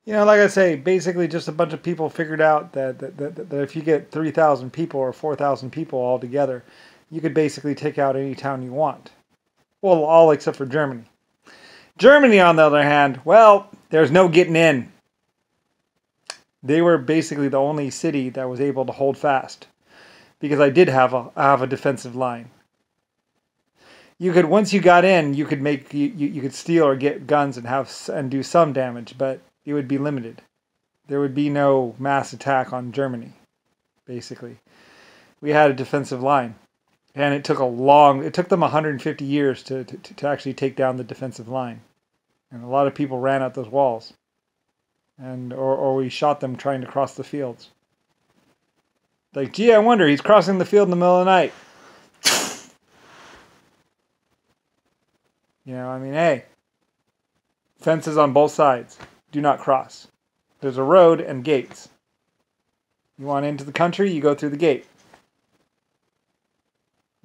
Like I say, basically just a bunch of people figured out that if you get 3,000 people or 4,000 people all together, you could basically take out any town you want. Well, all except for Germany. Germany, on the other hand, well, there's no getting in. They were basically the only city that was able to hold fast because I have a defensive line. You could once you got in, you could you could steal or get guns and do some damage, but it would be limited. There would be no mass attack on Germany. Basically, we had a defensive line, and it took them 150 years to actually take down the defensive line, and a lot of people ran out those walls, or we shot them trying to cross the fields. Like, gee, I wonder, he's crossing the field in the middle of the night. I mean, hey, fences on both sides. Do not cross. There's a road and gates. You want into the country, you go through the gate.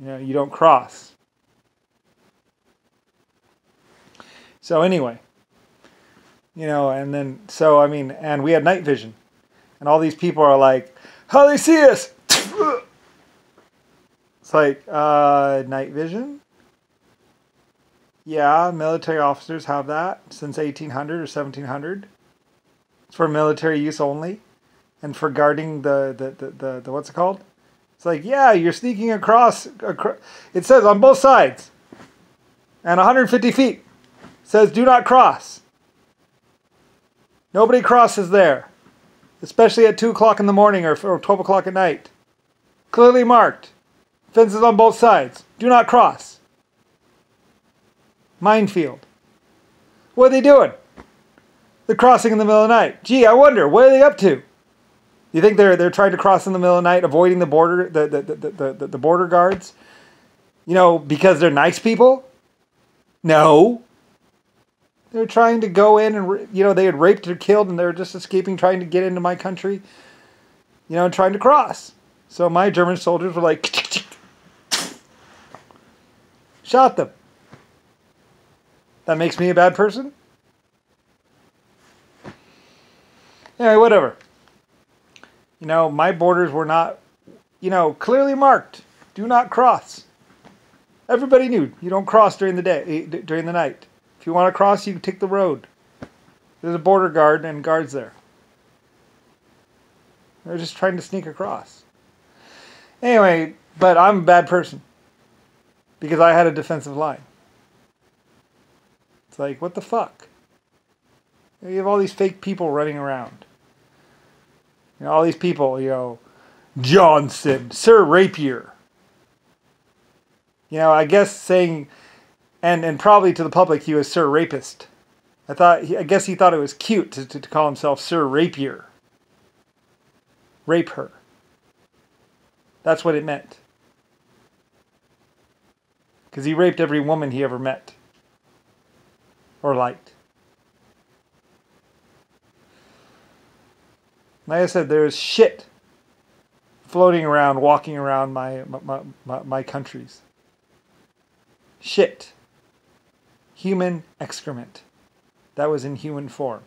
You don't cross. So anyway, and we had night vision. And all these people are like, how they see us? It's like, night vision? Yeah, military officers have that since 1800 or 1700. It's for military use only, and for guarding the what's it called? It's like, yeah, you're sneaking across. It says on both sides, and 150 feet. It says do not cross. Nobody crosses there, especially at 2 o'clock in the morning or 12 o'clock at night. Clearly marked. Fences on both sides. Do not cross. Minefield. What are they doing? They're crossing in the middle of the night. Gee, I wonder, what are they up to? You think they're trying to cross in the middle of the night, avoiding the border the border guards? Because they're nice people? No. They're trying to go in and they had raped or killed and they're just escaping, trying to get into my country. And trying to cross. So my German soldiers were like, shot them. That makes me a bad person? Anyway, whatever. My borders were not, clearly marked. Do not cross. Everybody knew you don't cross during the day, during the night. If you want to cross, you can take the road. There's a border guard and guards there. They're just trying to sneak across. Anyway, but I'm a bad person because I had a defensive line. It's like, what the fuck? You have all these fake people running around. All these people, Johnson, Sir Rapier. I guess saying, and probably to the public, he was Sir Rapist. I guess he thought it was cute to call himself Sir Rapier. Rape her. That's what it meant. Because he raped every woman he ever met. Or liked. Like I said, there's shit floating around, walking around my countries. Shit. Human excrement. That was in human form.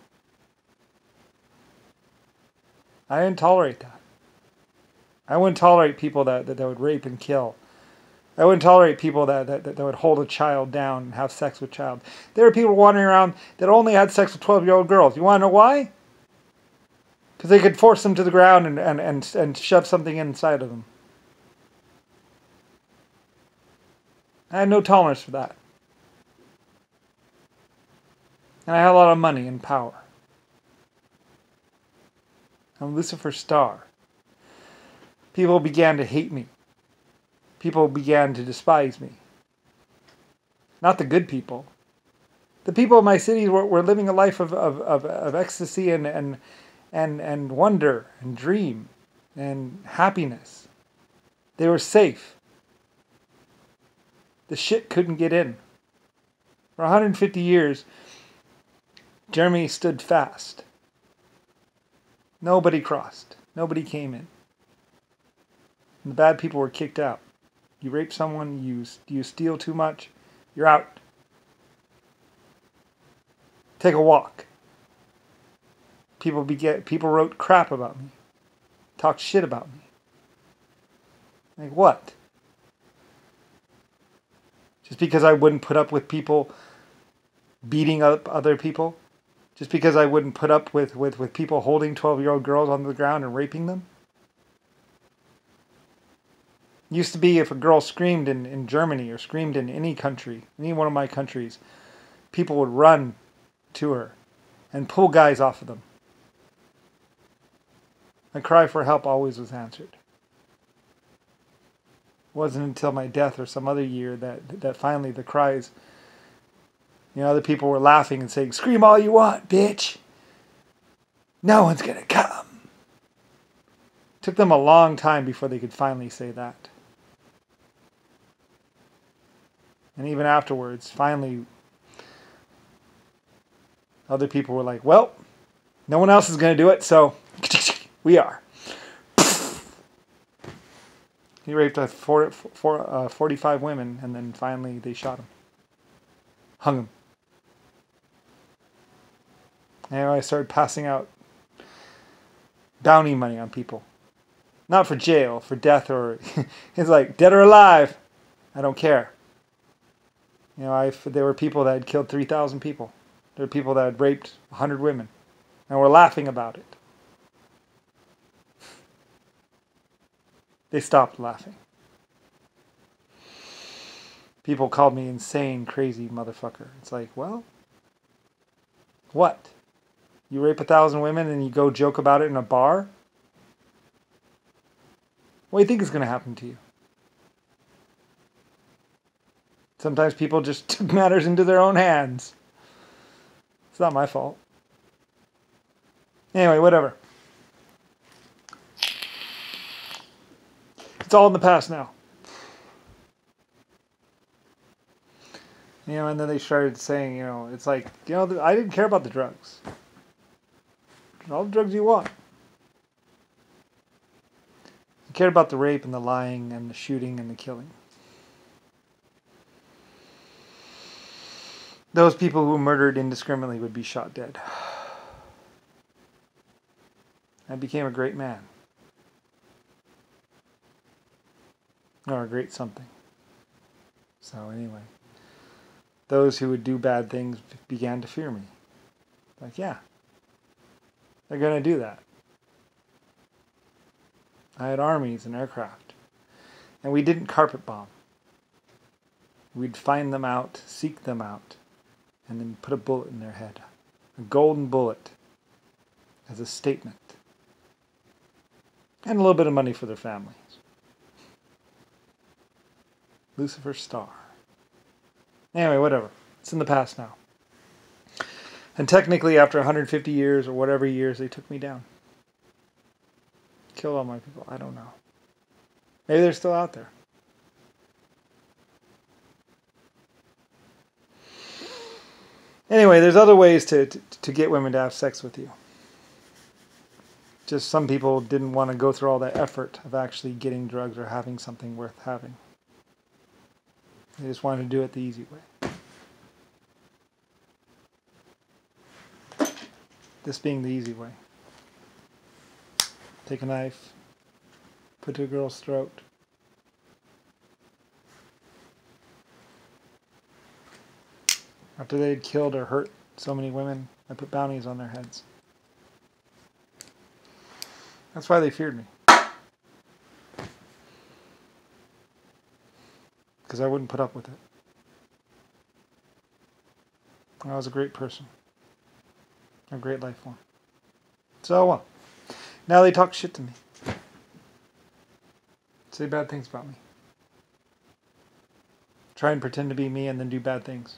I didn't tolerate that. I wouldn't tolerate people that would rape and kill. I wouldn't tolerate people that would hold a child down and have sex with child. There are people wandering around that only had sex with 12-year-old girls. You want to know why? Because they could force them to the ground and shove something inside of them. I had no tolerance for that. And I had a lot of money and power. I'm Lucifer Star. People began to hate me. People began to despise me. Not the good people. The people of my city were living a life of ecstasy and wonder and dream and happiness. They were safe. The shit couldn't get in. For 150 years, Germany stood fast. Nobody crossed. Nobody came in. And the bad people were kicked out. You rape someone, you steal too much, you're out. Take a walk. People wrote crap about me, talked shit about me. Like what? Just because I wouldn't put up with people beating up other people? Just because I wouldn't put up with people holding 12-year-old girls on the ground and raping them? Used to be if a girl screamed in Germany or screamed in any country, any one of my countries, people would run to her and pull guys off of them. My cry for help always was answered. It wasn't until my death or some other year that finally the cries, other people were laughing and saying, "Scream all you want, bitch. No one's gonna come." It took them a long time before they could finally say that. And even afterwards, finally, other people were like, "Well, no one else is going to do it, so we are." He raped 45 women, and then finally they shot him. Hung him. And I started passing out bounty money on people. Not for jail, for death, or... It's like, dead or alive, I don't care. There were people that had killed 3,000 people. There were people that had raped 100 women. And were laughing about it. They stopped laughing. People called me insane, crazy motherfucker. It's like, well, what? You rape 1,000 women and you go joke about it in a bar? What do you think is going to happen to you? Sometimes people just took matters into their own hands. It's not my fault. Anyway, whatever. It's all in the past now. And then they started saying, it's like, I didn't care about the drugs. All the drugs you want. I cared about the rape and the lying and the shooting and the killing. Those people who murdered indiscriminately would be shot dead. I became a great man. Or a great something. So anyway, those who would do bad things began to fear me. Like, yeah, they're going to do that. I had armies and aircraft. And we didn't carpet bomb. We'd find them out, seek them out, and then put a bullet in their head. A golden bullet as a statement. And a little bit of money for their families. Lucifer's star. Anyway, whatever. It's in the past now. And technically, after 150 years or whatever years, they took me down. Killed all my people. I don't know. Maybe they're still out there. Anyway, there's other ways to get women to have sex with you. Just some people didn't want to go through all that effort of actually getting drugs or having something worth having. They just wanted to do it the easy way. This being the easy way. Take a knife, put it to a girl's throat. After they had killed or hurt so many women, I put bounties on their heads. That's why they feared me. Because I wouldn't put up with it. I was a great person. A great life form. So, well, now they talk shit to me. Say bad things about me. Try and pretend to be me and then do bad things.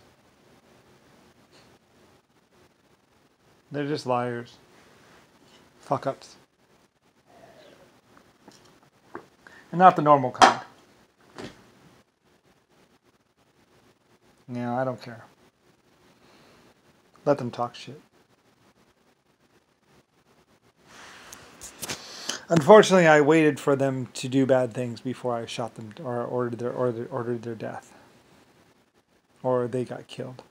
They're just liars. Fuck-ups. And not the normal kind. Yeah, I don't care. Let them talk shit. Unfortunately, I waited for them to do bad things before I shot them or ordered their death. Or they got killed.